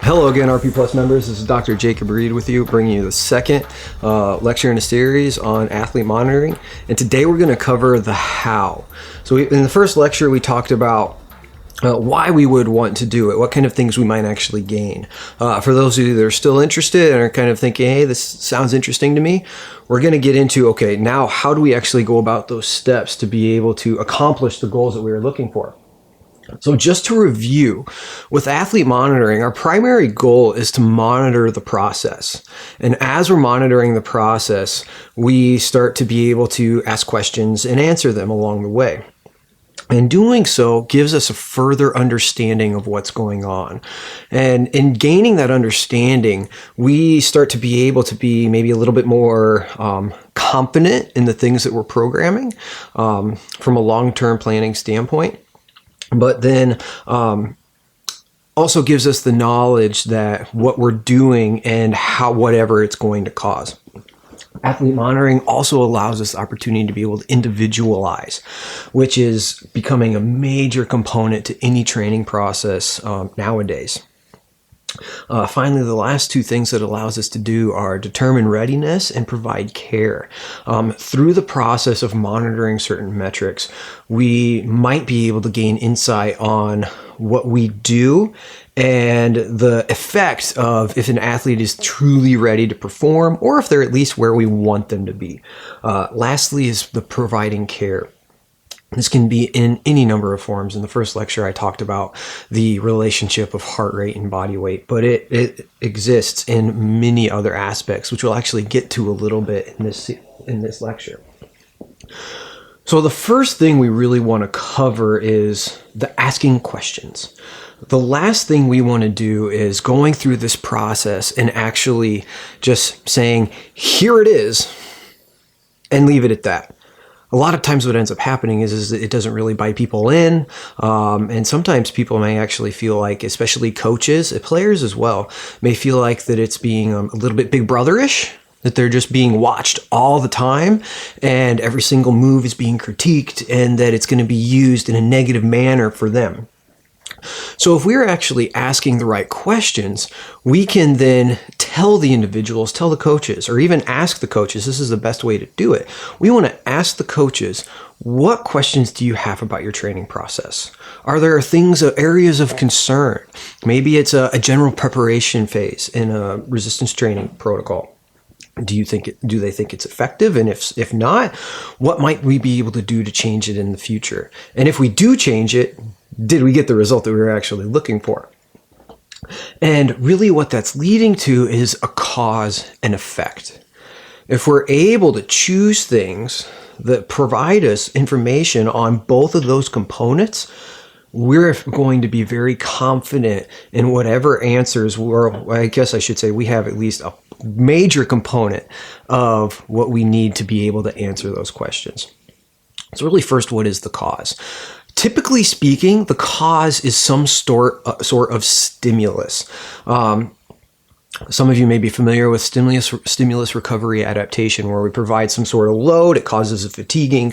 Hello again, RP Plus members. This is Dr. Jacob Reed with you, bringing you the second lecture in a series on athlete monitoring. And today we're going to cover the how. So in the first lecture, we talked about why we would want to do it, what kind of things we might actually gain. For those of you that are still interested and are kind of thinking, hey, this sounds interesting to me, we're going to get into, okay, now how do we actually go about those steps to be able to accomplish the goals that we were looking for? So just to review, with athlete monitoring, our primary goal is to monitor the process. And as we're monitoring the process, we start to be able to ask questions and answer them along the way. And doing so gives us a further understanding of what's going on. And in gaining that understanding, we start to be able to be maybe a little bit more confident in the things that we're programming from a long-term planning standpoint. But then also gives us the knowledge that what we're doing and how whatever it's going to cause. Athlete monitoring also allows us the opportunity to be able to individualize, which is becoming a major component to any training process nowadays. Finally, the last two things that allows us to do are determine readiness and provide care. Through the process of monitoring certain metrics, we might be able to gain insight on what we do and the effect of if an athlete is truly ready to perform or if they're at least where we want them to be. Lastly is the providing care. This can be in any number of forms. In the first lecture, I talked about the relationship of heart rate and body weight, but it exists in many other aspects, which we'll actually get to a little bit in this lecture. So the first thing we really want to cover is the asking questions. The last thing we want to do is going through this process and actually just saying, here it is, and leave it at that. A lot of times what ends up happening is that it doesn't really buy people in. And sometimes people may actually feel like, especially coaches, players as well, may feel like that it's being a little bit big brother-ish, that they're just being watched all the time and every single move is being critiqued and that it's going to be used in a negative manner for them. So if we're actually asking the right questions, we can then tell the individuals, tell the coaches, or even ask the coaches, this is the best way to do it. We want to ask the coaches, what questions do you have about your training process? Are there things, areas of concern? Maybe it's a general preparation phase in a resistance training protocol. Do they think it's effective? And if not, what might we be able to do to change it in the future? And if we do change it, did we get the result that we were actually looking for? And really what that's leading to is a cause and effect. If we're able to choose things that provide us information on both of those components, we're going to be very confident in whatever answers I guess I should say we have at least a major component of what we need to be able to answer those questions. So really first, what is the cause? Typically speaking, the cause is some sort of stimulus. Some of you may be familiar with stimulus recovery adaptation, where we provide some sort of load. It causes a fatiguing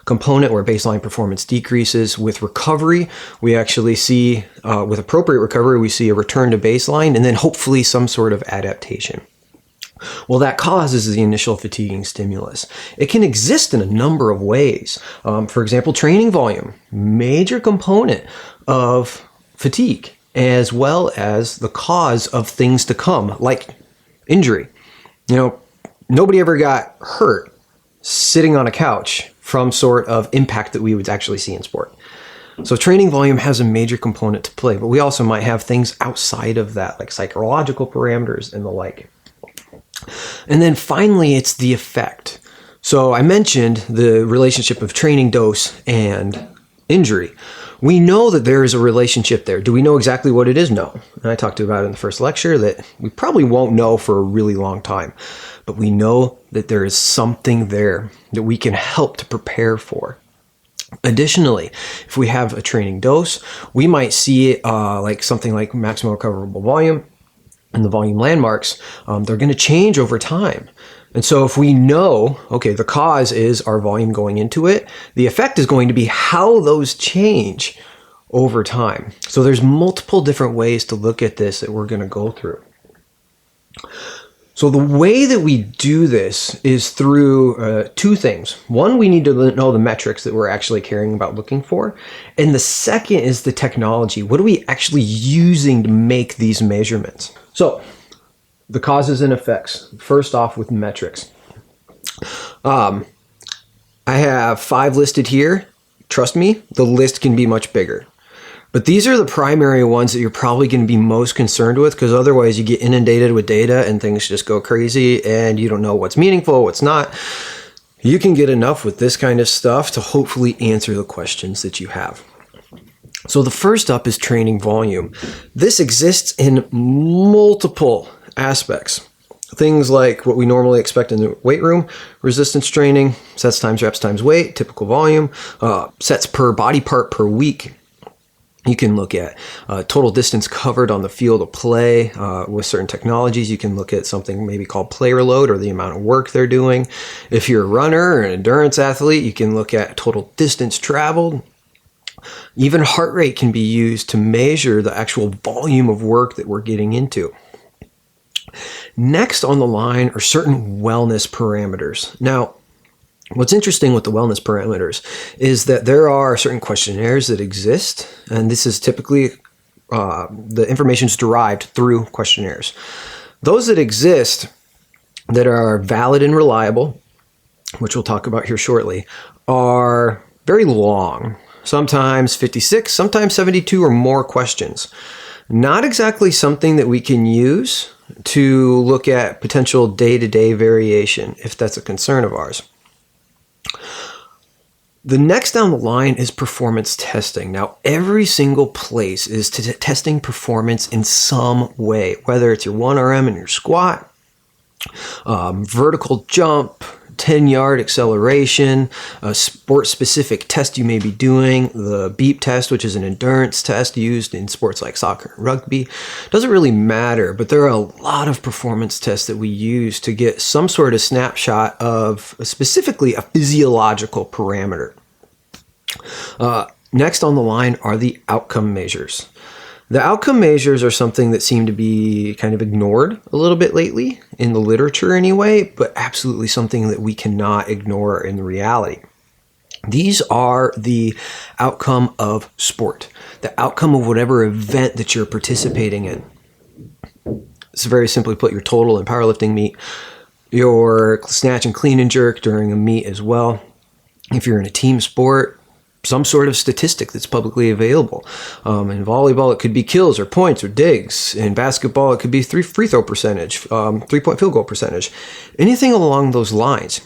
component where baseline performance decreases. With recovery, we actually see, with appropriate recovery, we see a return to baseline and then hopefully some sort of adaptation. Well, that causes the initial fatiguing stimulus. It can exist in a number of ways. For example, training volume, major component of fatigue, as well as the cause of things to come, like injury. Nobody ever got hurt sitting on a couch from sort of impact that we would actually see in sport. So training volume has a major component to play, but we also might have things outside of that, like psychological parameters and the like. And then finally, it's the effect. So I mentioned the relationship of training dose and injury. We know that there is a relationship there. Do we know exactly what it is? No. And I talked about it in the first lecture that we probably won't know for a really long time. But we know that there is something there that we can help to prepare for. Additionally, if we have a training dose, we might see it like something like maximum recoverable volume and the volume landmarks. They're going to change over time. And so if we know, okay, the cause is our volume going into it, the effect is going to be how those change over time. So there's multiple different ways to look at this that we're going to go through. So the way that we do this is through two things. One, we need to know the metrics that we're actually caring about looking for. And the second is the technology. What are we actually using to make these measurements? So the causes and effects. First off with metrics. I have 5 listed here. Trust me, the list can be much bigger. But these are the primary ones that you're probably going to be most concerned with, because otherwise you get inundated with data and things just go crazy and you don't know what's meaningful, what's not. You can get enough with this kind of stuff to hopefully answer the questions that you have. So the first up is training volume. This exists in multiple aspects. Things like what we normally expect in the weight room, resistance training, sets times reps times weight, typical volume, sets per body part per week. You can look at total distance covered on the field of play with certain technologies. You can look at something maybe called player load, or the amount of work they're doing. If you're a runner or an endurance athlete, you can look at total distance traveled. Even heart rate can be used to measure the actual volume of work that we're getting into. Next on the line are certain wellness parameters. Now, what's interesting with the wellness parameters is that there are certain questionnaires that exist, and this is typically the information is derived through questionnaires. Those that exist that are valid and reliable, which we'll talk about here shortly, are very long, sometimes 56, sometimes 72 or more questions. Not exactly something that we can use to look at potential day-to-day variation, if that's a concern of ours. The next down the line is performance testing. Now, every single place is testing performance in some way, whether it's your 1RM in your squat, vertical jump, 10-yard acceleration, a sport-specific test you may be doing, the beep test, which is an endurance test used in sports like soccer and rugby. Doesn't really matter, but there are a lot of performance tests that we use to get some sort of snapshot of specifically a physiological parameter. Next on the line are the outcome measures. The outcome measures are something that seem to be kind of ignored a little bit lately, in the literature anyway, but absolutely something that we cannot ignore in reality. These are the outcome of sport, the outcome of whatever event that you're participating in. So very simply put, your total in powerlifting meet, your snatch and clean and jerk during a meet as well. If you're in a team sport, some sort of statistic that's publicly available. In volleyball, it could be kills or points or digs. In basketball, it could be free throw percentage, 3-point field goal percentage, anything along those lines.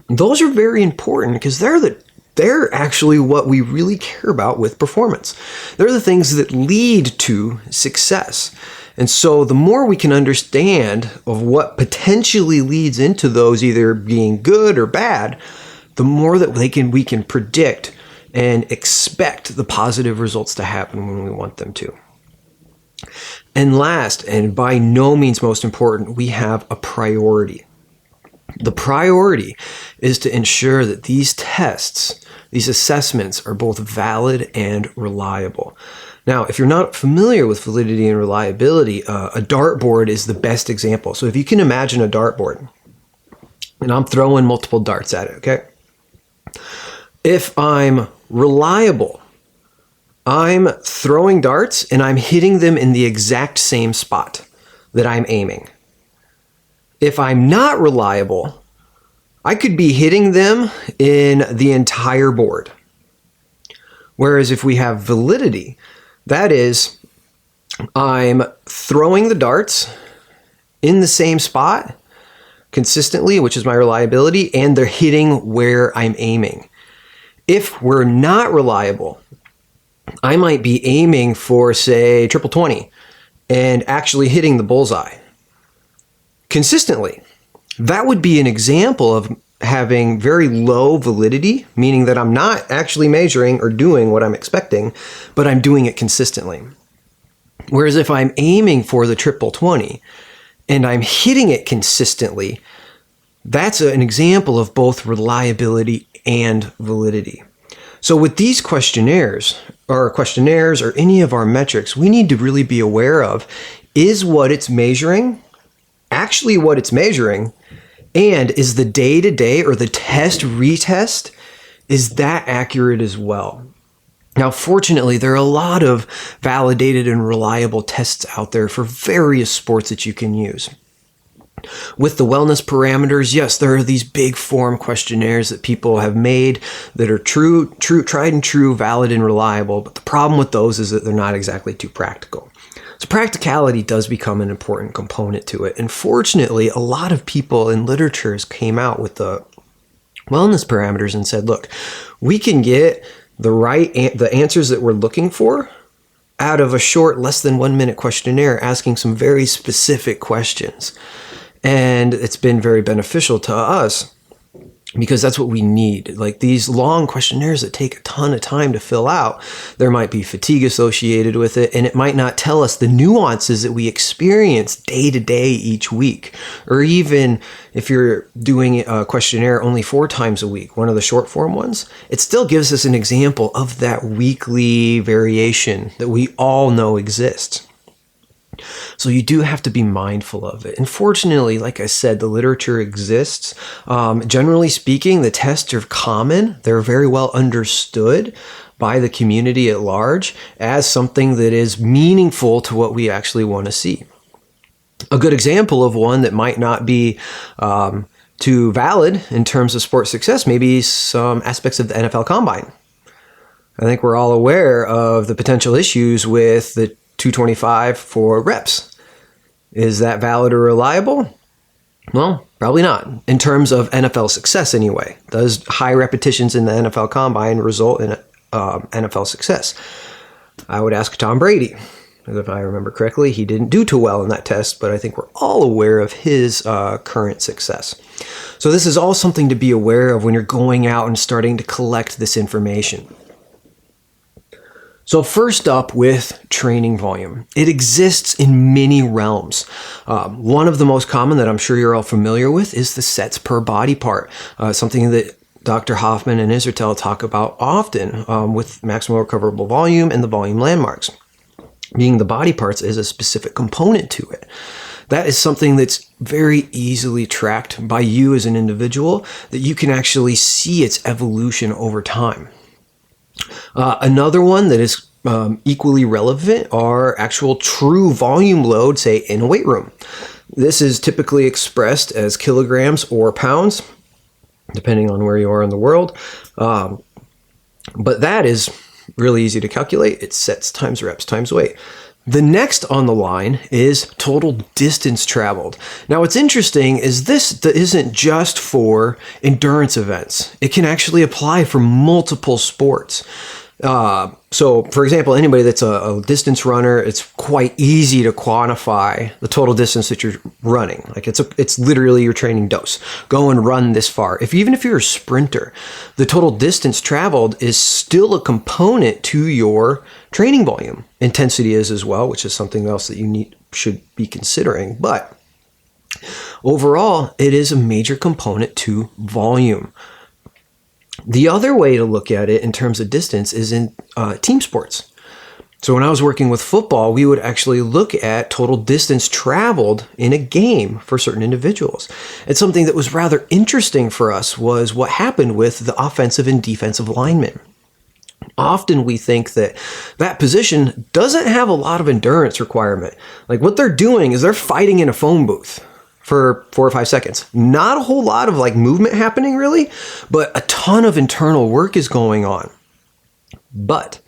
Those are very important because they're actually what we really care about with performance. They're the things that lead to success. And so the more we can understand of what potentially leads into those either being good or bad, the more that we can predict and expect the positive results to happen when we want them to. And last, and by no means most important, we have a priority. The priority is to ensure that these tests, these assessments, are both valid and reliable. Now, if you're not familiar with validity and reliability, a dartboard is the best example. So if you can imagine a dartboard, and I'm throwing multiple darts at it, okay? If I'm reliable, I'm throwing darts and I'm hitting them in the exact same spot that I'm aiming. If I'm not reliable, I could be hitting them in the entire board. Whereas if we have validity, that is, I'm throwing the darts in the same spot consistently, which is my reliability, and they're hitting where I'm aiming. If we're not reliable, I might be aiming for, say, triple 20 and actually hitting the bullseye consistently. That would be an example of having very low validity, meaning that I'm not actually measuring or doing what I'm expecting, but I'm doing it consistently. Whereas if I'm aiming for the triple 20 and I'm hitting it consistently, that's an example of both reliability and validity. So with these questionnaires, our questionnaires or any of our metrics, we need to really be aware of, is what it's measuring actually what it's measuring? And is the day-to-day or the test retest, is that accurate as well? Now, fortunately, there are a lot of validated and reliable tests out there for various sports that you can use. With the wellness parameters, yes, there are these big form questionnaires that people have made that are true, tried and true, valid and reliable. But the problem with those is that they're not exactly too practical. So practicality does become an important component to it. And fortunately, a lot of people in literatures came out with the wellness parameters and said, look, we can get the answers that we're looking for out of a short, less than 1 minute questionnaire asking some very specific questions. And it's been very beneficial to us because that's what we need. Like these long questionnaires that take a ton of time to fill out, there might be fatigue associated with it, and it might not tell us the nuances that we experience day to day each week. Or even if you're doing a questionnaire only 4 times a week, one of the short form ones, it still gives us an example of that weekly variation that we all know exists. So you do have to be mindful of it. And fortunately, like I said, the literature exists. Generally speaking, the tests are common. They're very well understood by the community at large as something that is meaningful to what we actually want to see. A good example of one that might not be too valid in terms of sports success, maybe some aspects of the NFL Combine. I think we're all aware of the potential issues with the 225 for reps. Is that valid or reliable? Well, probably not. In terms of NFL success anyway. Does high repetitions in the NFL Combine result in NFL success? I would ask Tom Brady. If I remember correctly, he didn't do too well in that test, but I think we're all aware of his current success. So this is all something to be aware of when you're going out and starting to collect this information. So first up with training volume. It exists in many realms. One of the most common that I'm sure you're all familiar with is the sets per body part, something that Dr. Hoffman and Israetel talk about often with maximum recoverable volume and the volume landmarks. Being the body parts is a specific component to it. That is something that's very easily tracked by you as an individual, that you can actually see its evolution over time. Another one that is equally relevant are actual true volume load, say in a weight room. This is typically expressed as kilograms or pounds, depending on where you are in the world. But that is really easy to calculate. It's sets times reps times weight. The next on the line is total distance traveled. Now, what's interesting is this isn't just for endurance events. It can actually apply for multiple sports. So, for example, anybody that's a distance runner, it's quite easy to quantify the total distance that you're running. Like it's literally your training dose. Go and run this far. Even if you're a sprinter, the total distance traveled is still a component to your training volume. Intensity is as well, which is something else that you should be considering. But overall, it is a major component to volume. The other way to look at it in terms of distance is in team sports. So when I was working with football, we would actually look at total distance traveled in a game for certain individuals. And something that was rather interesting for us was what happened with the offensive and defensive linemen. Often we think that position doesn't have a lot of endurance requirement. Like what they're doing is they're fighting in a phone booth for 4 or 5 seconds. Not a whole lot of like movement happening really, but a ton of internal work is going on. But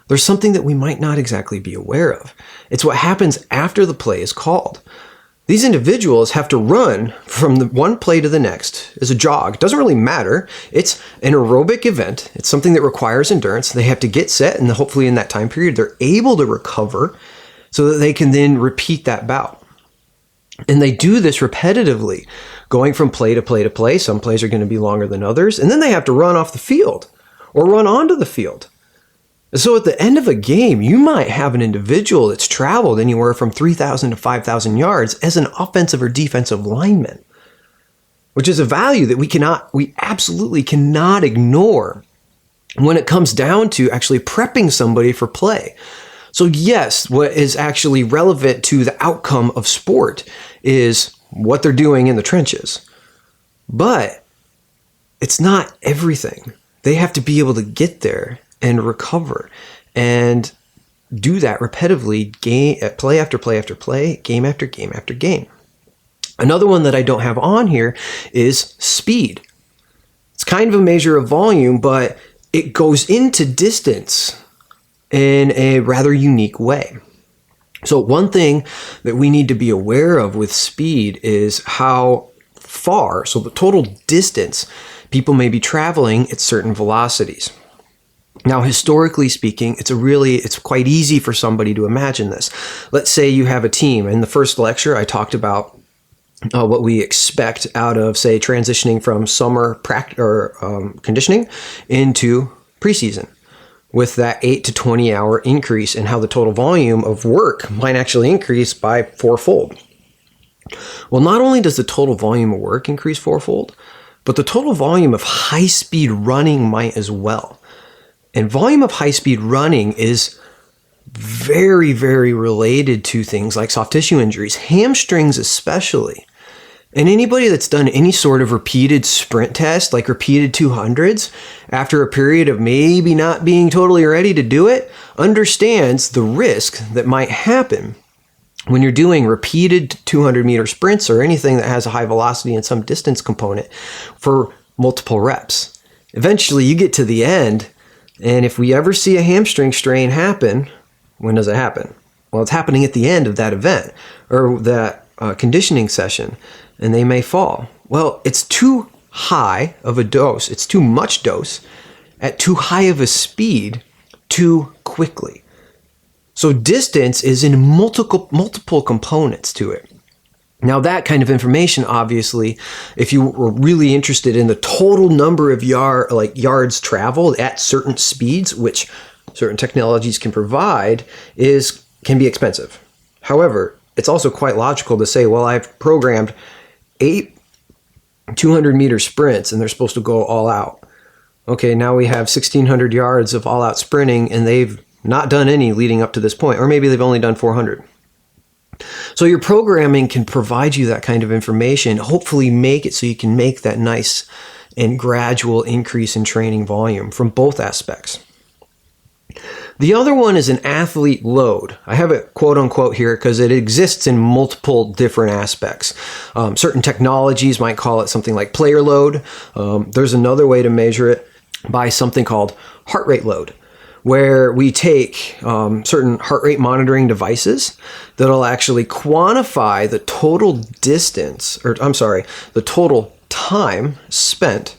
there's something that we might not exactly be aware of. It's what happens after the play is called. These individuals have to run from the one play to the next as a jog. It doesn't really matter. It's an aerobic event. It's something that requires endurance. They have to get set, and hopefully in that time period, they're able to recover so that they can then repeat that bout. And they do this repetitively, going from play to play to play. Some plays are going to be longer than others. And then they have to run off the field or run onto the field. So at the end of a game, you might have an individual that's traveled anywhere from 3,000 to 5,000 yards as an offensive or defensive lineman, which is a value that we absolutely cannot ignore when it comes down to actually prepping somebody for play. So yes, what is actually relevant to the outcome of sport is what they're doing in the trenches. But it's not everything. They have to be able to get there and recover and do that repetitively, play after play after play, game after game after game. Another one that I don't have on here is speed. It's kind of a measure of volume, but it goes into distance in a rather unique way. So one thing that we need to be aware of with speed is how far, so the total distance people may be traveling at certain velocities. Now, historically speaking, it's quite easy for somebody to imagine this. Let's say you have a team. In the first lecture, I talked about what we expect out of, say, transitioning from summer conditioning into preseason, with that 8 to 20 hour increase, and how the total volume of work might actually increase by fourfold. Well, not only does the total volume of work increase fourfold, but the total volume of high-speed running might as well. And volume of high-speed running is very, very related to things like soft tissue injuries, hamstrings especially. And anybody that's done any sort of repeated sprint test, like repeated 200s, after a period of maybe not being totally ready to do it, understands the risk that might happen when you're doing repeated 200-meter sprints or anything that has a high velocity and some distance component for multiple reps. Eventually, you get to the end, and if we ever see a hamstring strain happen, when does it happen? Well, it's happening at the end of that event or that conditioning session, and they may fall. Well, it's too high of a dose. It's too much dose at too high of a speed too quickly. So distance is in multiple components to it. Now, that kind of information, obviously, if you were really interested in the total number of yards traveled at certain speeds, which certain technologies can provide, can be expensive. However, it's also quite logical to say, well, I've programmed 8 200-meter sprints, and they're supposed to go all out. Okay, now we have 1,600 yards of all-out sprinting, and they've not done any leading up to this point, or maybe they've only done 400. So your programming can provide you that kind of information, hopefully make it so you can make that nice and gradual increase in training volume from both aspects. The other one is an athlete load. I have it quote unquote here because it exists in multiple different aspects. Certain technologies might call it something like player load. There's another way to measure it by something called heart rate load, where we take certain heart rate monitoring devices that'll actually quantify the total the total time spent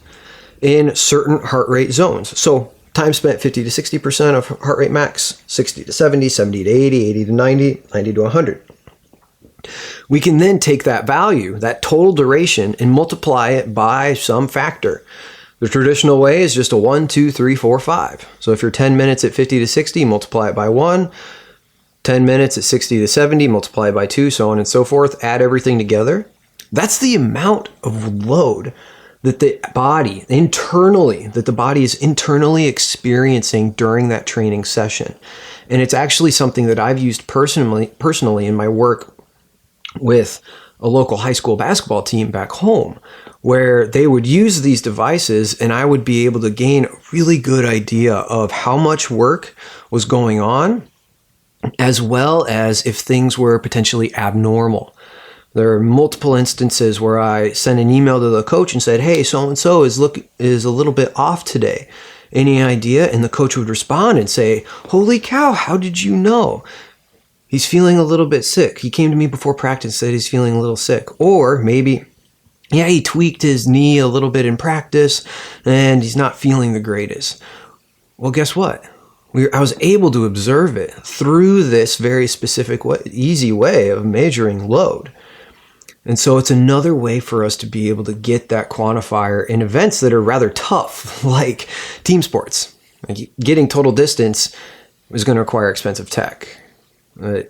in certain heart rate zones. So time spent 50 to 60% of heart rate max, 60 to 70, 70 to 80, 80 to 90, 90 to 100. We can then take that value, that total duration, and multiply it by some factor. The traditional way is just a 1, 2, 3, 4, 5. So if you're 10 minutes at 50 to 60, multiply it by 1. 10 minutes at 60 to 70, multiply it by 2, so on and so forth. Add everything together. That's the amount of load that the body is internally experiencing during that training session. And it's actually something that I've used personally in my work with a local high school basketball team back home, where they would use these devices and I would be able to gain a really good idea of how much work was going on, as well as if things were potentially abnormal. There are multiple instances where I sent an email to the coach and said, hey, so-and-so is a little bit off today. Any idea? And the coach would respond and say, holy cow, how did you know? He's feeling a little bit sick. He came to me before practice and said he's feeling a little sick. Or maybe, yeah, he tweaked his knee a little bit in practice and he's not feeling the greatest. Well, guess what? I was able to observe it through this very specific easy way of measuring load. And so it's another way for us to be able to get that quantifier in events that are rather tough, like team sports. Like getting total distance is going to require expensive tech,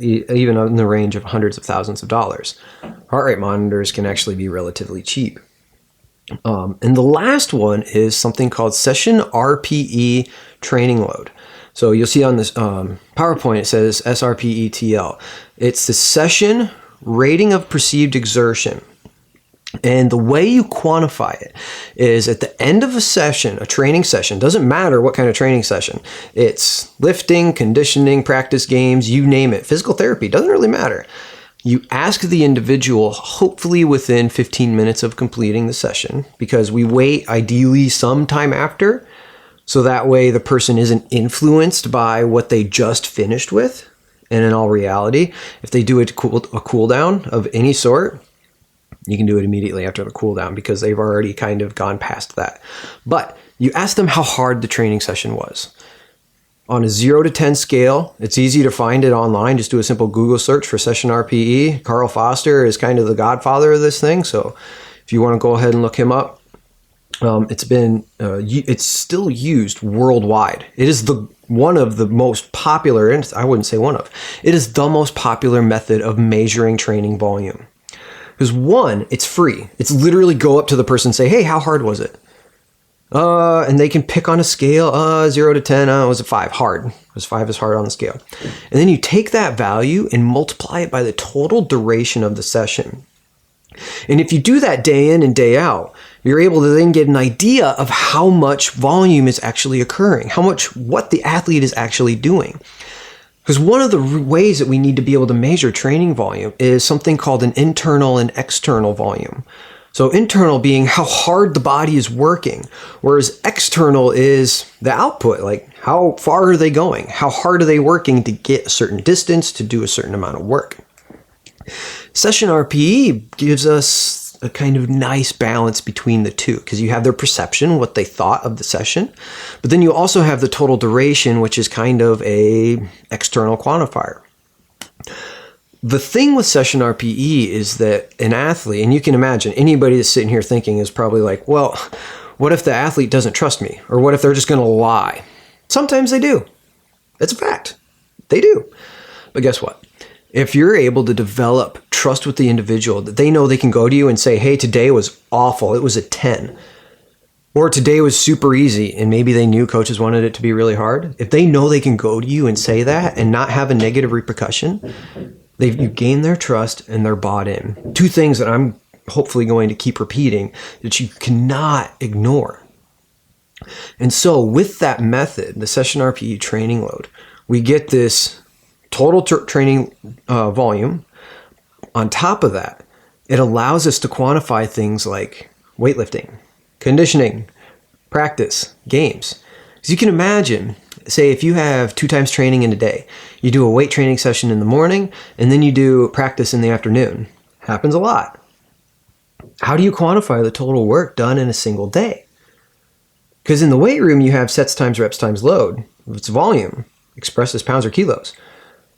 even in the range of hundreds of thousands of dollars. Heart rate monitors can actually be relatively cheap. And the last one is something called session RPE training load. So you'll see on this PowerPoint, it says SRPETL. It's the session rating of perceived exertion. And the way you quantify it is at the end of a session, a training session, doesn't matter what kind of training session. It's lifting, conditioning, practice games, you name it. Physical therapy, doesn't really matter. You ask the individual, hopefully within 15 minutes of completing the session, because we wait ideally some time after, so that way the person isn't influenced by what they just finished with. And in all reality, if they do a cool down of any sort, you can do it immediately after the cool down because they've already kind of gone past that. But you ask them how hard the training session was. On a 0 to 10 scale, it's easy to find it online. Just do a simple Google search for session RPE. Carl Foster is kind of the godfather of this thing. So if you want to go ahead and look him up, it's still used worldwide. It is one of the most popular, and I wouldn't say one of, it is the most popular method of measuring training volume. Because one, it's free. It's literally go up to the person and say, hey, how hard was it? And they can pick on a scale, 0 to 10, it was a 5, hard. Was 5 is hard on the scale. And then you take that value and multiply it by the total duration of the session. And if you do that day in and day out, you're able to then get an idea of how much volume is actually occurring, what the athlete is actually doing. Because one of the ways that we need to be able to measure training volume is something called an internal and external volume. So internal being how hard the body is working, whereas external is the output, like how far are they going? How hard are they working to get a certain distance, to do a certain amount of work? Session RPE gives us a kind of nice balance between the two because you have their perception, what they thought of the session, but then you also have the total duration, which is kind of a external quantifier. The thing with session RPE is that an athlete, and you can imagine anybody that's sitting here thinking is probably like, well, what if the athlete doesn't trust me? Or what if they're just going to lie? Sometimes they do. It's a fact. They do. But guess what? If you're able to develop trust with the individual, that they know they can go to you and say, hey, today was awful. It was a 10. Or today was super easy, and maybe they knew coaches wanted it to be really hard. If they know they can go to you and say that and not have a negative repercussion, you gain their trust and they're bought in. Two things that I'm hopefully going to keep repeating that you cannot ignore. And so with that method, the session RPE training load, we get this total training volume. On top of that, it allows us to quantify things like weightlifting, conditioning, practice, games. As you can imagine, say if you have 2 times training in a day, you do a weight training session in the morning and then you do practice in the afternoon. Happens a lot. How do you quantify the total work done in a single day? Because in the weight room, you have sets times reps times load. It's volume, expressed as pounds or kilos.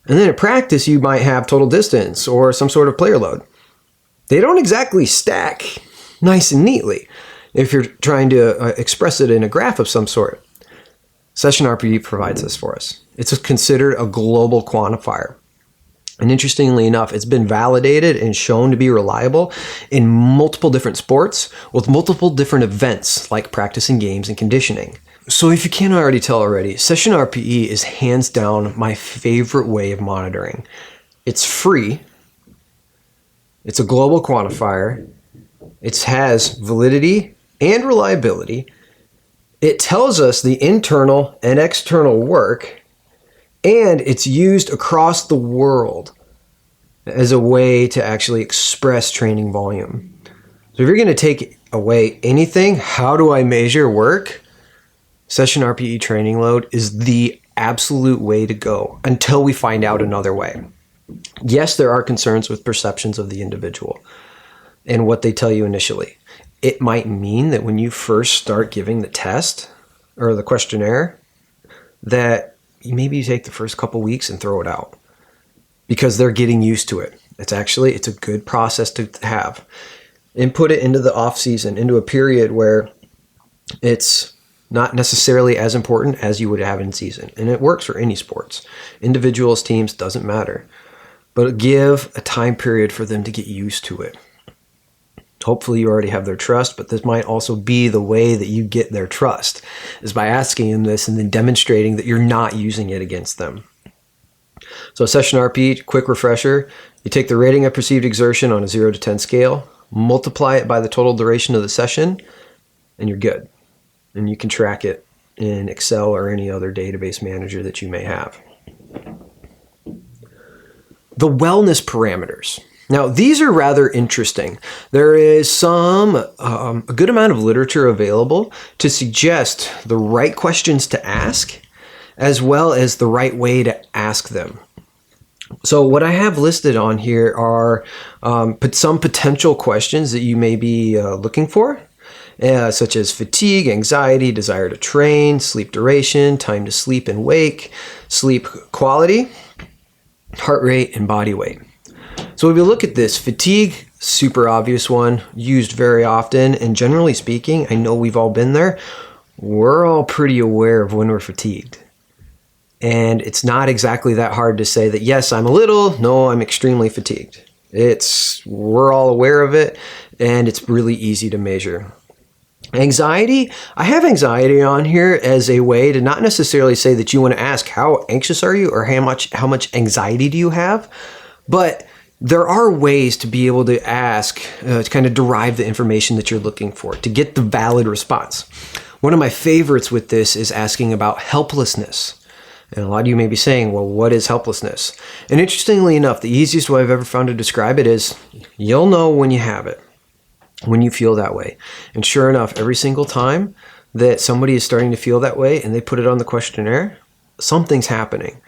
And then at practice, you might have total distance or some sort of player load. They don't exactly stack nice and neatly if you're trying to express it in a graph of some sort. Session RPE provides this for us. It's considered a global quantifier. And interestingly enough, it's been validated and shown to be reliable in multiple different sports with multiple different events like practicing games and conditioning. So if you can't already tell already, Session RPE is hands down my favorite way of monitoring. It's free. It's a global quantifier. It has validity and reliability. It tells us the internal and external work, and it's used across the world as a way to actually express training volume. So if you're going to take away anything, how do I measure work? Session RPE training load is the absolute way to go until we find out another way. Yes, there are concerns with perceptions of the individual and what they tell you initially. It might mean that when you first start giving the test or the questionnaire, that maybe you take the first couple weeks and throw it out because they're getting used to it. It's a good process to have. And put it into the off season, into a period where it's not necessarily as important as you would have in season. And it works for any sports. Individuals, teams, doesn't matter. But give a time period for them to get used to it. Hopefully you already have their trust, but this might also be the way that you get their trust, is by asking them this and then demonstrating that you're not using it against them. So session RP, quick refresher, you take the rating of perceived exertion on a 0 to 10 scale, multiply it by the total duration of the session, and you're good. And you can track it in Excel or any other database manager that you may have. The wellness parameters. Now, these are rather interesting. There is a good amount of literature available to suggest the right questions to ask, as well as the right way to ask them. So what I have listed on here are some potential questions that you may be looking for, such as fatigue, anxiety, desire to train, sleep duration, time to sleep and wake, sleep quality, heart rate, and body weight. So if you look at this, fatigue, super obvious one, used very often, and generally speaking, I know we've all been there, we're all pretty aware of when we're fatigued. And it's not exactly that hard to say that, yes, I'm a little, no, I'm extremely fatigued. We're all aware of it, and it's really easy to measure. Anxiety, I have anxiety on here as a way to not necessarily say that you want to ask how anxious are you or how much anxiety do you have, but there are ways to be able to ask, to kind of derive the information that you're looking for, to get the valid response. One of my favorites with this is asking about helplessness. And a lot of you may be saying, well, what is helplessness? And interestingly enough, the easiest way I've ever found to describe it is you'll know when you have it, when you feel that way. And sure enough, every single time that somebody is starting to feel that way and they put it on the questionnaire, something's happening.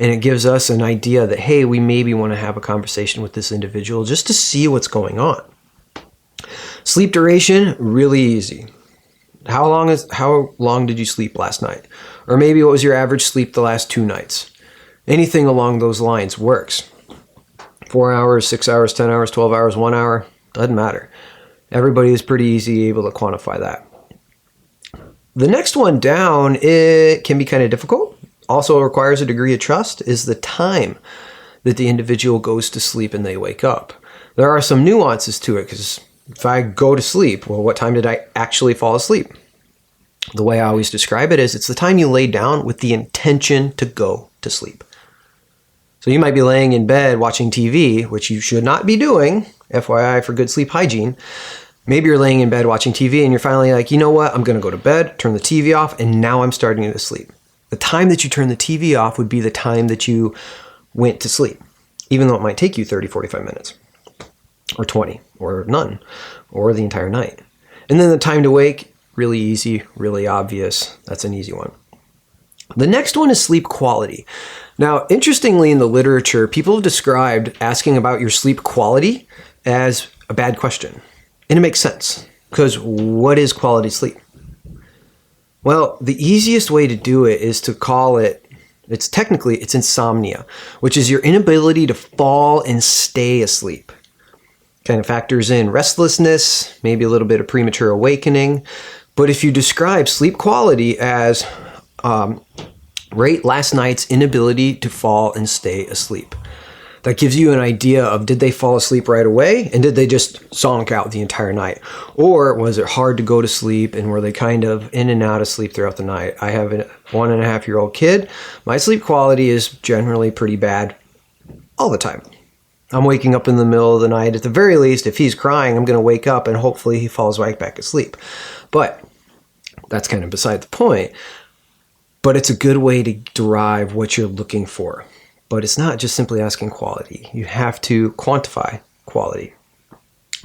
And it gives us an idea that, hey, we maybe want to have a conversation with this individual just to see what's going on. Sleep duration, really easy. How long did you sleep last night? Or maybe what was your average sleep the last 2 nights? Anything along those lines works. 4 hours, 6 hours, 10 hours, 12 hours, 1 hour, doesn't matter. Everybody is pretty easy able to quantify that. The next one down, it can be kind of difficult. Also requires a degree of trust, is the time that the individual goes to sleep and they wake up. There are some nuances to it, because if I go to sleep, well, what time did I actually fall asleep? The way I always describe it is it's the time you lay down with the intention to go to sleep. So you might be laying in bed watching TV, which you should not be doing, FYI for good sleep hygiene. Maybe you're laying in bed watching TV and you're finally like, you know what, I'm going to go to bed, turn the TV off, and now I'm starting to sleep. The time that you turn the TV off would be the time that you went to sleep, even though it might take you 30, 45 minutes, or 20, or none, or the entire night. And then the time to wake, really easy, really obvious. That's an easy one. The next one is sleep quality. Now, interestingly, in the literature, people have described asking about your sleep quality as a bad question. And it makes sense, because what is quality sleep? Well, the easiest way to do it is to call it, it's insomnia, which is your inability to fall and stay asleep. Kind of factors in restlessness, maybe a little bit of premature awakening. But if you describe sleep quality as rate last night's inability to fall and stay asleep, that gives you an idea of, did they fall asleep right away and did they just zonk out the entire night? Or was it hard to go to sleep and were they kind of in and out of sleep throughout the night? I have a 1.5-year-old kid. My sleep quality is generally pretty bad all the time. I'm waking up in the middle of the night. At the very least, if he's crying, I'm going to wake up and hopefully he falls right back asleep. But that's kind of beside the point. But it's a good way to derive what you're looking for. But it's not just simply asking quality. You have to quantify quality.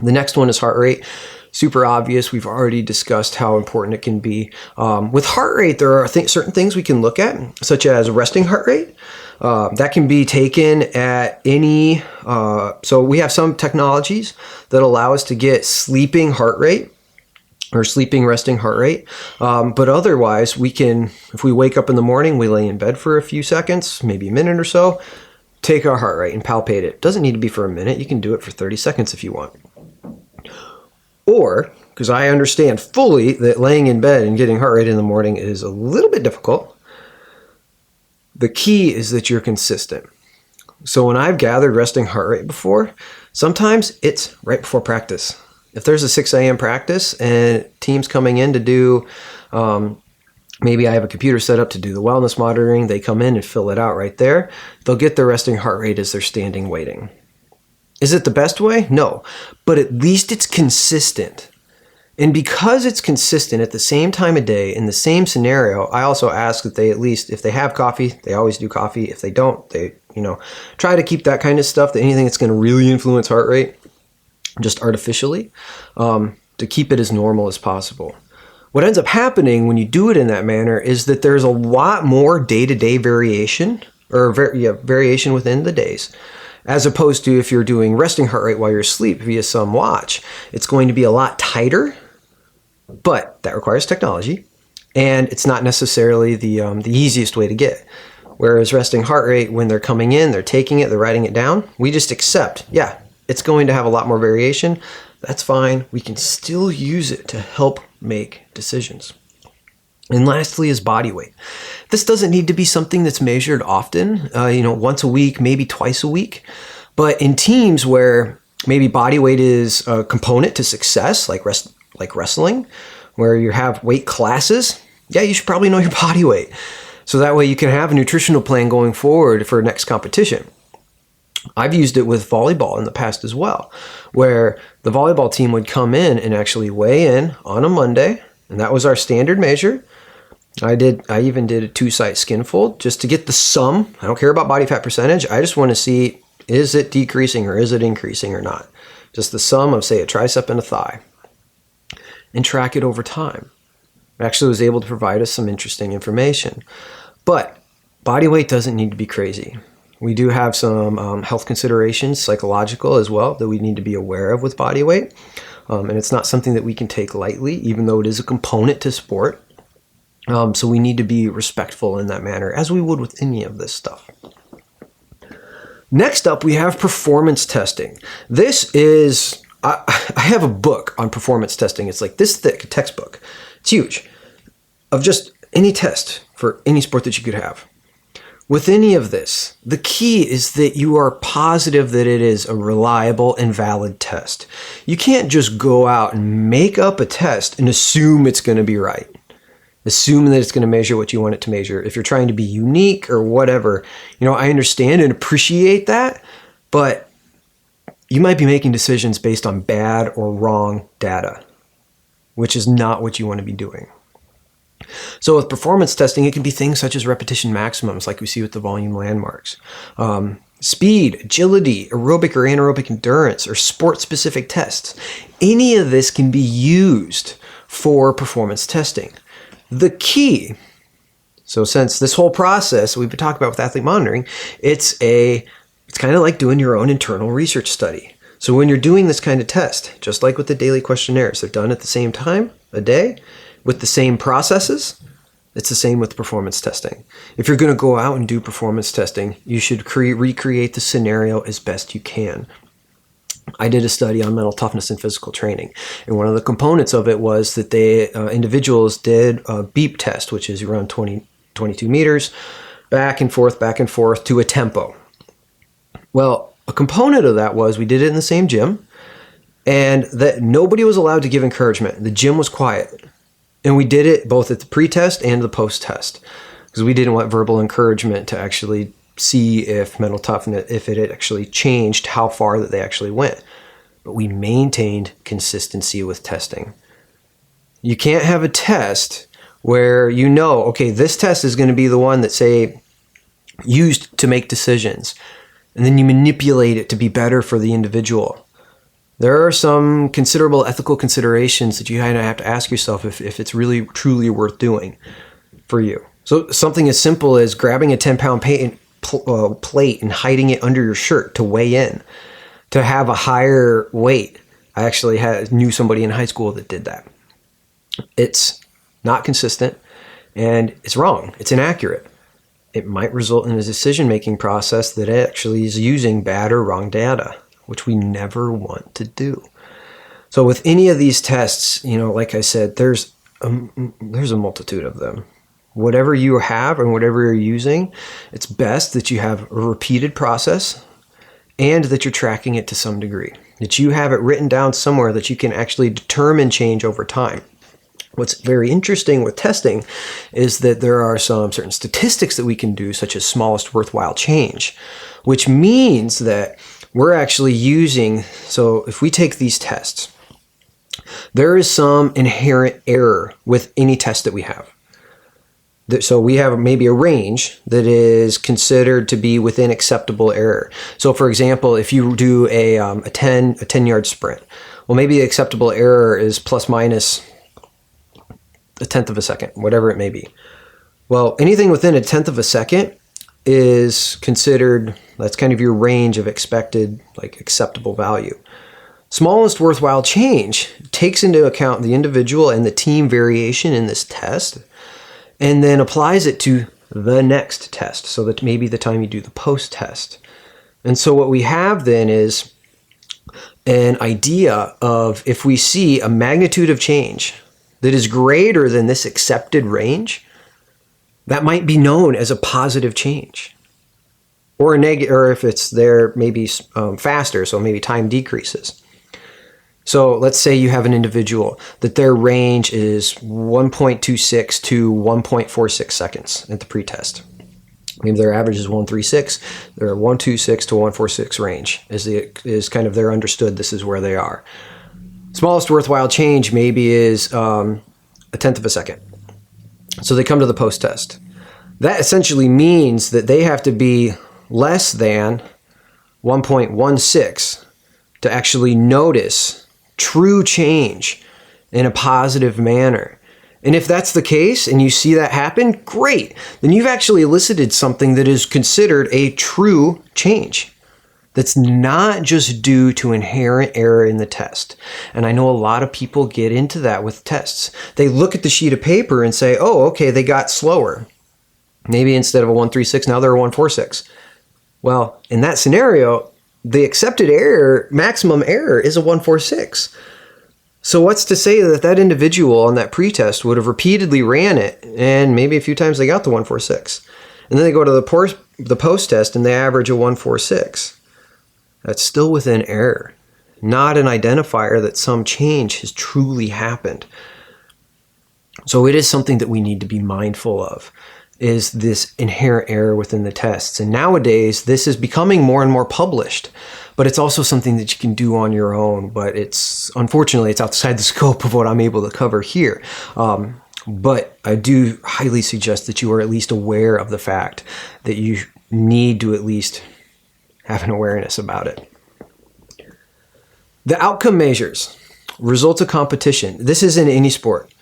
The next one is heart rate. Super obvious. We've already discussed how important it can be. With heart rate, there are certain things we can look at, such as resting heart rate. That can be taken at any... so we have some technologies that allow us to get sleeping heart rate, or sleeping resting heart rate. But otherwise, we can, if we wake up in the morning, we lay in bed for a few seconds, maybe a minute or so, take our heart rate and palpate it. Doesn't need to be for a minute. You can do it for 30 seconds if you want. Or, because I understand fully that laying in bed and getting heart rate in the morning is a little bit difficult, the key is that you're consistent. So when I've gathered resting heart rate before, sometimes it's right before practice. If there's a 6 a.m. practice and teams coming in to do, maybe I have a computer set up to do the wellness monitoring, they come in and fill it out right there. They'll get their resting heart rate as they're standing waiting. Is it the best way? No, but at least it's consistent. And because it's consistent at the same time of day in the same scenario, I also ask that they, at least if they have coffee, they always do coffee. If they don't, they, try to keep that kind of stuff, that anything that's going to really influence heart rate, just artificially, to keep it as normal as possible. What ends up happening when you do it in that manner is that there's a lot more day-to-day variation, or variation within the days, as opposed to if you're doing resting heart rate while you're asleep via some watch. It's going to be a lot tighter, but that requires technology, and it's not necessarily the easiest way to get. Whereas resting heart rate, when they're coming in, they're taking it, they're writing it down, we just accept, yeah, it's going to have a lot more variation. That's fine. We can still use it to help make decisions. And lastly is body weight. This doesn't need to be something that's measured often, once a week, maybe twice a week. But in teams where maybe body weight is a component to success, like wrestling, where you have weight classes, yeah, you should probably know your body weight. So that way you can have a nutritional plan going forward for next competition. I've used it with volleyball in the past as well, where the volleyball team would come in and actually weigh in on a Monday, and that was our standard measure. I even did a 2-site skin fold just to get the sum. I don't care about body fat percentage. I just want to see, is it decreasing or is it increasing or not? Just the sum of, say, a tricep and a thigh, and track it over time. It actually was able to provide us some interesting information. But body weight doesn't need to be crazy. We do have some health considerations, psychological as well, that we need to be aware of with body weight. And it's not something that we can take lightly, even though it is a component to sport. So we need to be respectful in that manner, as we would with any of this stuff. Next up, we have performance testing. This is, I have a book on performance testing. It's like this thick, a textbook. It's huge, of just any test for any sport that you could have. With any of this, the key is that you are positive that it is a reliable and valid test. You can't just go out and make up a test and assume it's going to be right. Assume that it's going to measure what you want it to measure. If you're trying to be unique or whatever, I understand and appreciate that, but you might be making decisions based on bad or wrong data, which is not what you want to be doing. So with performance testing, it can be things such as repetition maximums, like we see with the volume landmarks, speed, agility, aerobic or anaerobic endurance, or sport-specific tests. Any of this can be used for performance testing. The key, so since this whole process we've been talking about with athlete monitoring, it's kind of like doing your own internal research study. So when you're doing this kind of test, just like with the daily questionnaires, they're done at the same time, a day, with the same processes. It's the same with performance testing. If you're going to go out and do performance testing, you should recreate the scenario as best you can. I did a study on mental toughness and physical training, and one of the components of it was that individuals did a beep test, which is around 22 meters, back and forth to a tempo. Well, a component of that was we did it in the same gym, and that nobody was allowed to give encouragement. The gym was quiet. And we did it both at the pre-test and the post-test, because we didn't want verbal encouragement to actually see if mental toughness, if it had actually changed how far that they actually went. But we maintained consistency with testing. You can't have a test where okay, this test is going to be the one that, say, used to make decisions, and then you manipulate it to be better for the individual. There are some considerable ethical considerations that you kind of have to ask yourself if it's really, truly worth doing for you. So something as simple as grabbing a 10-pound plate and hiding it under your shirt to weigh in, to have a higher weight. I actually knew somebody in high school that did that. It's not consistent, and it's wrong. It's inaccurate. It might result in a decision-making process that actually is using bad or wrong data, which we never want to do. So with any of these tests, like I said, there's a multitude of them. Whatever you have and whatever you're using, it's best that you have a repeated process and that you're tracking it to some degree, that you have it written down somewhere that you can actually determine change over time. What's very interesting with testing is that there are some certain statistics that we can do, such as smallest worthwhile change, which means that we're actually using, so if we take these tests, there is some inherent error with any test that we have. So we have maybe a range that is considered to be within acceptable error. So for example, if you do a 10-yard sprint, well, maybe the acceptable error is plus minus a tenth of a second, whatever it may be. Well, anything within a tenth of a second is considered, that's kind of your range of expected, like acceptable value. Smallest worthwhile change takes into account the individual and the team variation in this test, and then applies it to the next test, so that maybe the time you do the post-test. And so what we have then is an idea of, if we see a magnitude of change that is greater than this accepted range, that might be known as a positive change. Or a negative, or if it's there, maybe faster, so maybe time decreases. So let's say you have an individual that their range is 1.26 to 1.46 seconds at the pretest. Maybe their average is 136. Their 126 to 146 range is kind of their understood. This is where they are. Smallest worthwhile change maybe is a tenth of a second. So they come to the post-test. That essentially means that they have to be less than 1.16 to actually notice true change in a positive manner. And if that's the case and you see that happen, great. Then you've actually elicited something that is considered a true change. That's not just due to inherent error in the test. And I know a lot of people get into that with tests. They look at the sheet of paper and say, oh, okay, they got slower. Maybe instead of a 136, now they're a 146. Well, in that scenario, the accepted error, maximum error, is a 146. So what's to say that that individual on that pretest would have repeatedly ran it, and maybe a few times they got the 146. And then they go to the post-test and they average a 146. That's still within error, not an identifier that some change has truly happened. So it is something that we need to be mindful of, is this inherent error within the tests. And nowadays, this is becoming more and more published, but it's also something that you can do on your own. But unfortunately, it's outside the scope of what I'm able to cover here. But I do highly suggest that you are at least aware of the fact that you need to at least have an awareness about it. The outcome measures, results of competition. This is in any sport.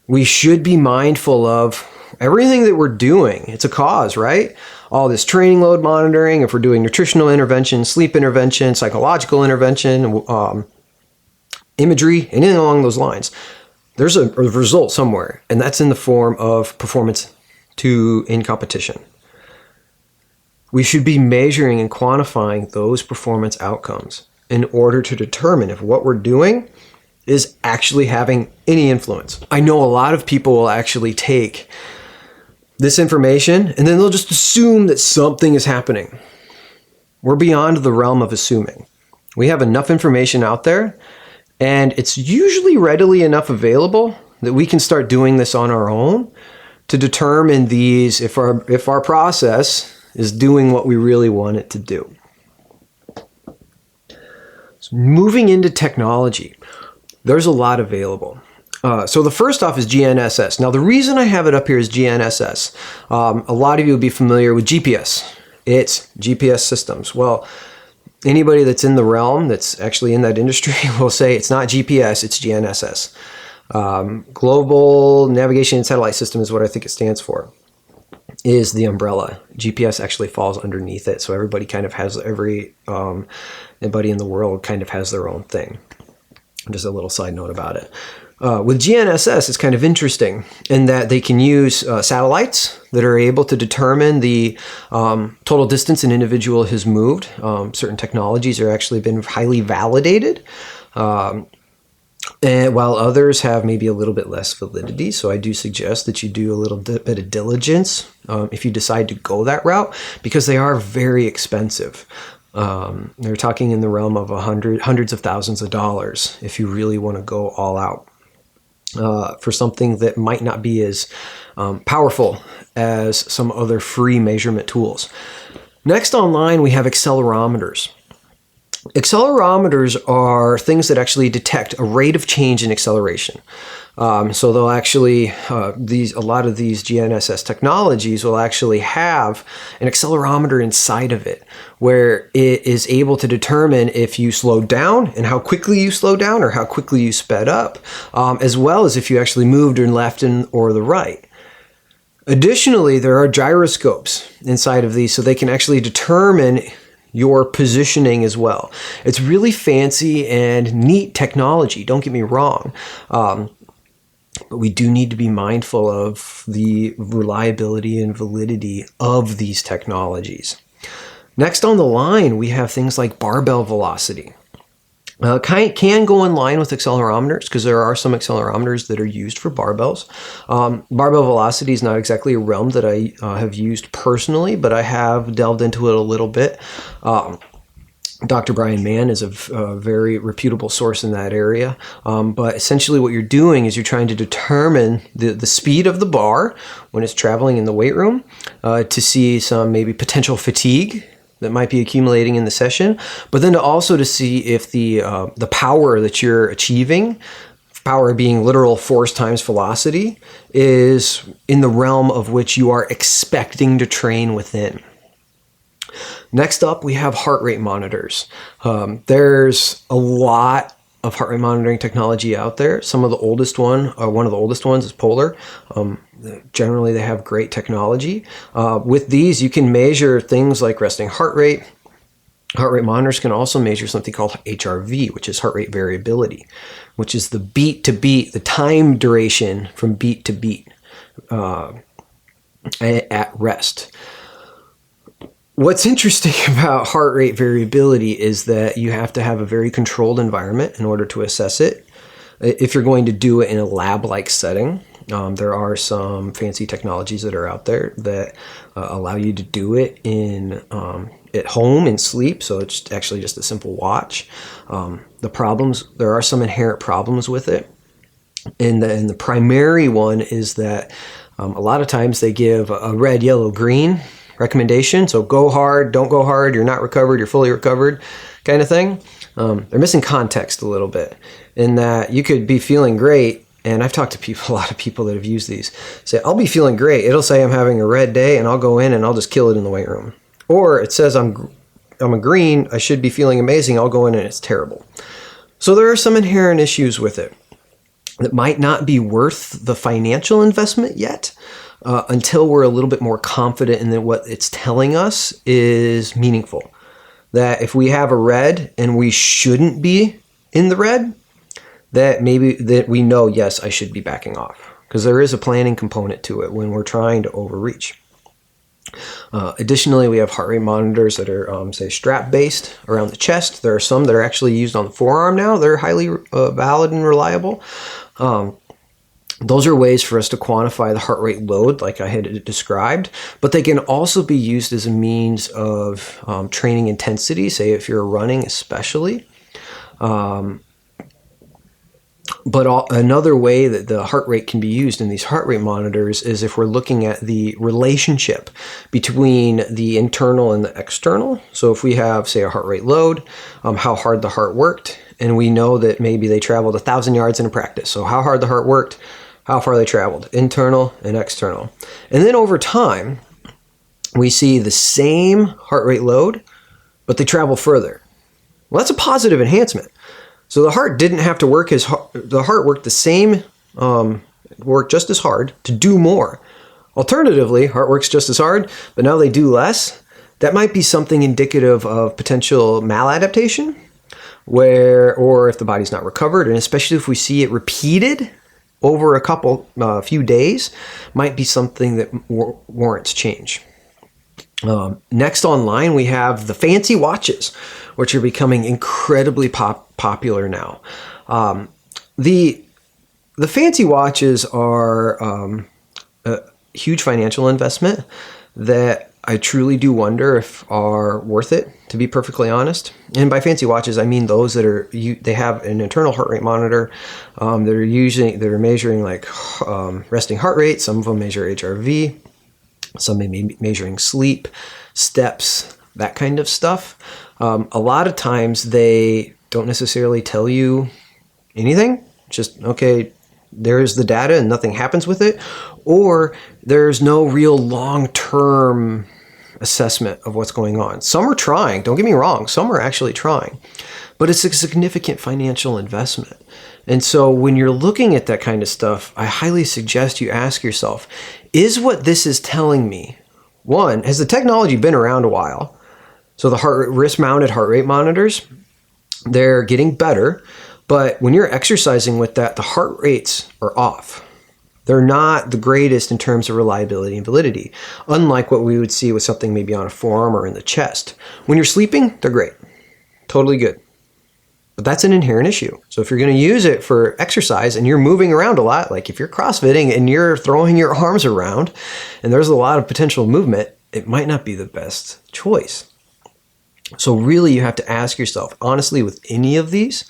We should be mindful of everything that we're doing. It's a cause, right? All this training load monitoring, if we're doing nutritional intervention, sleep intervention, psychological intervention, imagery, anything along those lines. There's a result somewhere, and that's in the form of performance in competition. We should be measuring and quantifying those performance outcomes in order to determine if what we're doing is actually having any influence. I know a lot of people will actually take this information and then they'll just assume that something is happening. We're beyond the realm of assuming. We have enough information out there, and it's usually readily enough available that we can start doing this on our own to determine these, if our process is doing what we really want it to do. So moving into technology, there's a lot available. So the first off is GNSS. Now the reason I have it up here is GNSS. A lot of you will be familiar with GPS. It's GPS systems. Well, anybody that's in the realm, that's actually in that industry, will say it's not GPS, it's GNSS. Global Navigation and Satellite System is what I think it stands for, is the umbrella. GPS actually falls underneath it. So everybody kind of has, everybody in the world kind of has their own thing. Just a little side note about it. With GNSS, it's kind of interesting in that they can use satellites that are able to determine the total distance an individual has moved. Certain technologies are actually been highly validated, and while others have maybe a little bit less validity. So I do suggest that you do a little bit of diligence if you decide to go that route, because they are very expensive. They're talking in the realm of hundreds of thousands of dollars if you really want to go all out for something that might not be as powerful as some other free measurement tools. Next online, we have accelerometers. Accelerometers are things that actually detect a rate of change in acceleration. So they'll actually, a lot of these GNSS technologies will actually have an accelerometer inside of it, where it is able to determine if you slowed down and how quickly you slowed down or how quickly you sped up, as well as if you actually moved in left or the right. Additionally, there are gyroscopes inside of these, so they can actually determine your positioning as well. It's really fancy and neat technology, don't get me wrong. But we do need to be mindful of the reliability and validity of these technologies. Next on the line, we have things like barbell velocity. Can go in line with accelerometers because there are some accelerometers that are used for barbells. Barbell velocity is not exactly a realm that I have used personally, but I have delved into it a little bit. Dr. Brian Mann is a very reputable source in that area. But essentially what you're doing is you're trying to determine the speed of the bar when it's traveling in the weight room to see some maybe potential fatigue that might be accumulating in the session, but then to see if the power that you're achieving, power being literal force times velocity, is in the realm of which you are expecting to train within. Next up, we have heart rate monitors. There's a lot of heart rate monitoring technology out there. One of the oldest ones is Polar. Generally, they have great technology. With these, you can measure things like resting heart rate. Heart rate monitors can also measure something called HRV, which is heart rate variability, which is the beat to beat, the time duration from beat to beat at rest. What's interesting about heart rate variability is that you have to have a very controlled environment in order to assess it. If you're going to do it in a lab-like setting, there are some fancy technologies that are out there that allow you to do it at home in sleep. So it's actually just a simple watch. There are some inherent problems with it. And the primary one is that a lot of times they give a red, yellow, green recommendation. So go hard, don't go hard, you're not recovered, you're fully recovered kind of thing. They're missing context a little bit in that you could be feeling great. And I've talked to a lot of people that have used these, say, I'll be feeling great. It'll say I'm having a red day and I'll go in and I'll just kill it in the weight room. Or it says I'm a green, I should be feeling amazing. I'll go in and it's terrible. So there are some inherent issues with it that might not be worth the financial investment yet. Until we're a little bit more confident in that what it's telling us is meaningful. That if we have a red and we shouldn't be in the red, that we know, yes, I should be backing off. Because there is a planning component to it when we're trying to overreach. Additionally, we have heart rate monitors that are, say, strap-based around the chest. There are some that are actually used on the forearm now. They're highly valid and reliable. Those are ways for us to quantify the heart rate load like I had described, but they can also be used as a means of training intensity, say if you're running especially. But another way that the heart rate can be used in these heart rate monitors is if we're looking at the relationship between the internal and the external. So if we have, say, a heart rate load, how hard the heart worked, and we know that maybe they traveled 1,000 yards in a practice. So how hard the heart worked, how far they traveled, internal and external. And then over time, we see the same heart rate load, but they travel further. Well, that's a positive enhancement. So the heart didn't have to work as hard. The heart worked the same, worked just as hard to do more. Alternatively, heart works just as hard, but now they do less. That might be something indicative of potential maladaptation, or if the body's not recovered, and especially if we see it repeated over a few days, might be something that warrants change. Next online, we have the fancy watches, which are becoming incredibly popular now. The fancy watches are a huge financial investment that I truly do wonder if are worth it, to be perfectly honest. And by fancy watches, I mean those that are they have an internal heart rate monitor. They're measuring like resting heart rate. Some of them measure HRV. Some may be measuring sleep, steps, that kind of stuff. A lot of times they don't necessarily tell you anything. Just, okay, there's the data and nothing happens with it. Or there's no real long-term assessment of what's going on. Some are trying, don't get me wrong, some are actually trying, but it's a significant financial investment. And so when you're looking at that kind of stuff, I highly suggest you ask yourself, is what this is telling me, one, has the technology been around a while? So the wrist-mounted heart rate monitors, they're getting better, but when you're exercising with that, the heart rates are off. They're not the greatest in terms of reliability and validity, unlike what we would see with something maybe on a forearm or in the chest. When you're sleeping, they're great. Totally good. But that's an inherent issue. So if you're going to use it for exercise and you're moving around a lot, like if you're crossfitting and you're throwing your arms around and there's a lot of potential movement, it might not be the best choice. So really you have to ask yourself, honestly, with any of these,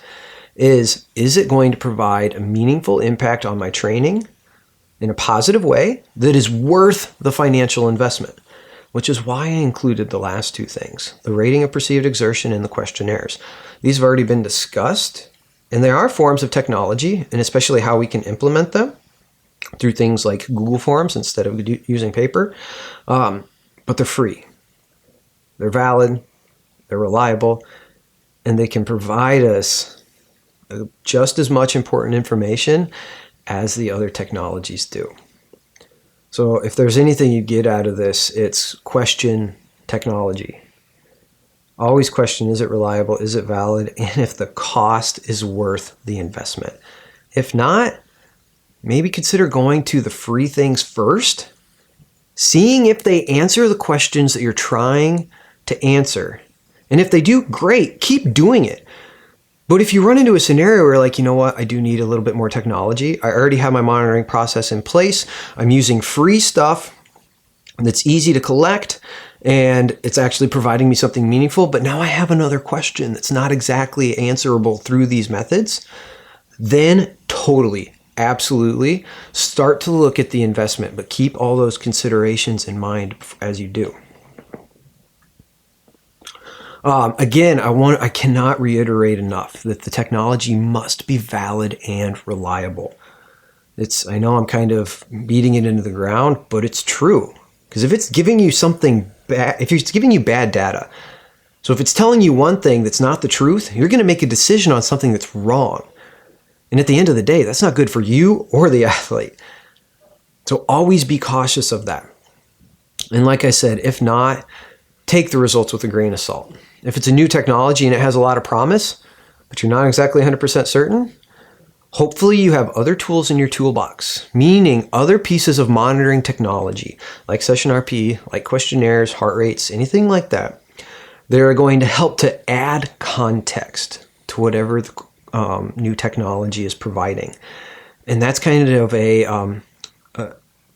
is it going to provide a meaningful impact on my training in a positive way that is worth the financial investment? Which is why I included the last two things, the rating of perceived exertion and the questionnaires. These have already been discussed, and they are forms of technology, and especially how we can implement them through things like Google Forms instead of using paper. But they're free. They're valid, they're reliable, and they can provide us just as much important information as the other technologies do. So if there's anything you get out of this, it's question technology. Always question, is it reliable? Is it valid? And if the cost is worth the investment. If not, maybe consider going to the free things first, seeing if they answer the questions that you're trying to answer. And if they do, great, keep doing it. But if you run into a scenario where like, you know what, I do need a little bit more technology. I already have my monitoring process in place. I'm using free stuff that's easy to collect and it's actually providing me something meaningful. But now I have another question that's not exactly answerable through these methods. Then totally, absolutely start to look at the investment, but keep all those considerations in mind as you do. Again, I cannot reiterate enough that the technology must be valid and reliable. I know I'm kind of beating it into the ground, but it's true. Because if it's giving you something bad, if it's giving you bad data, so if it's telling you one thing that's not the truth, you're going to make a decision on something that's wrong. And at the end of the day, that's not good for you or the athlete. So always be cautious of that. And like I said, if not, take the results with a grain of salt. If it's a new technology and it has a lot of promise, but you're not exactly 100% certain, hopefully you have other tools in your toolbox, meaning other pieces of monitoring technology, like session RP, like questionnaires, heart rates, anything like that. They're going to help to add context to whatever the new technology is providing. And that's kind of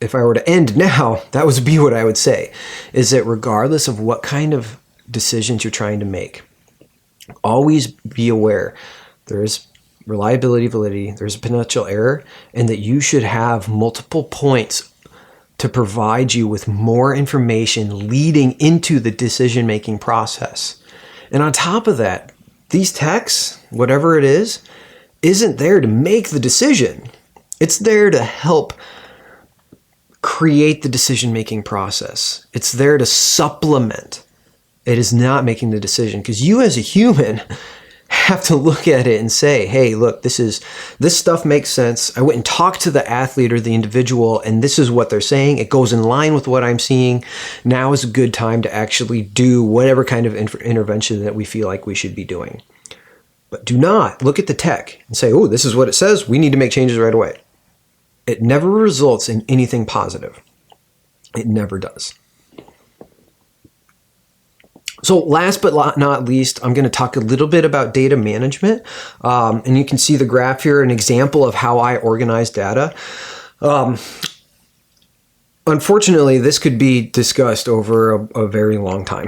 if I were to end now, that would be what I would say, is that regardless of what kind of decisions you're trying to make, always be aware there's reliability, validity, there's a potential error, and that you should have multiple points to provide you with more information leading into the decision-making process. And on top of that, these techs, whatever it is, isn't there to make the decision. It's there to help create the decision-making process. It's there to supplement. It is not making the decision, because you as a human have to look at it and say, hey, look, this stuff makes sense. I went and talked to the athlete or the individual, and this is what they're saying. It goes in line with what I'm seeing. Now is a good time to actually do whatever kind of intervention that we feel like we should be doing. But do not look at the tech and say, oh, this is what it says. We need to make changes right away. It never results in anything positive. It never does. So last but not least, I'm going to talk a little bit about data management. And you can see the graph here, an example of how I organize data. A unfortunately, this could be discussed over a very long time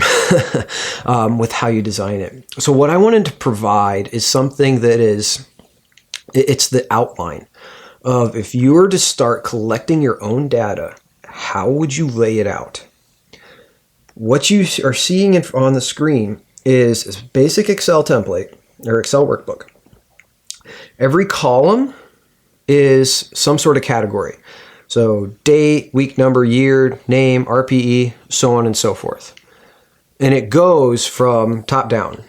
with how you design it. So what I wanted to provide is something that it's the outline of, if you were to start collecting your own data, how would you lay it out? What you are seeing on the screen is a basic Excel template or Excel workbook. Every column is some sort of category. So date, week number, year, name, RPE, so on and so forth. And it goes from top down.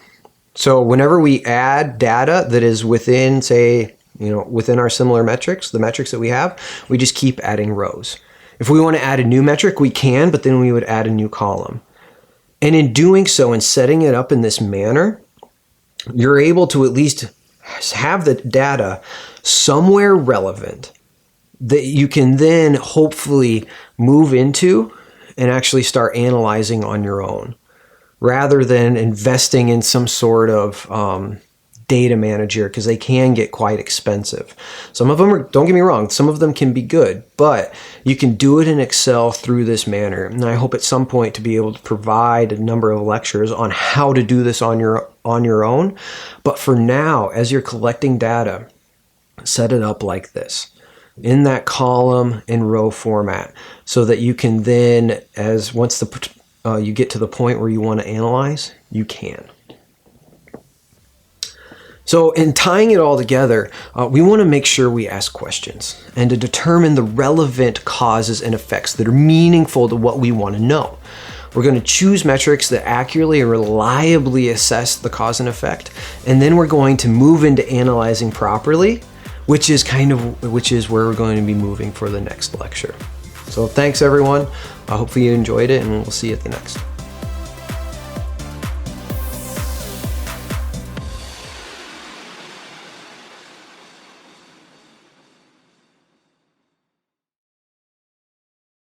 So whenever we add data that is within, say, within our similar metrics, the metrics that we have, we just keep adding rows. If we want to add a new metric, we can, but then we would add a new column. And in doing so and setting it up in this manner, you're able to at least have the data somewhere relevant that you can then hopefully move into and actually start analyzing on your own, rather than investing in some sort of data manager, because they can get quite expensive. Some of them don't get me wrong, some of them can be good, but you can do it in Excel through this manner. And I hope at some point to be able to provide a number of lectures on how to do this on your own. But for now, as you're collecting data, set it up like this, in that column and row format, so that you can then, once you get to the point where you want to analyze, you can. So in tying it all together, we want to make sure we ask questions and to determine the relevant causes and effects that are meaningful to what we want to know. We're going to choose metrics that accurately and reliably assess the cause and effect, and then we're going to move into analyzing properly, which is where we're going to be moving for the next lecture. So thanks everyone. Hopefully you enjoyed it, and we'll see you at the next.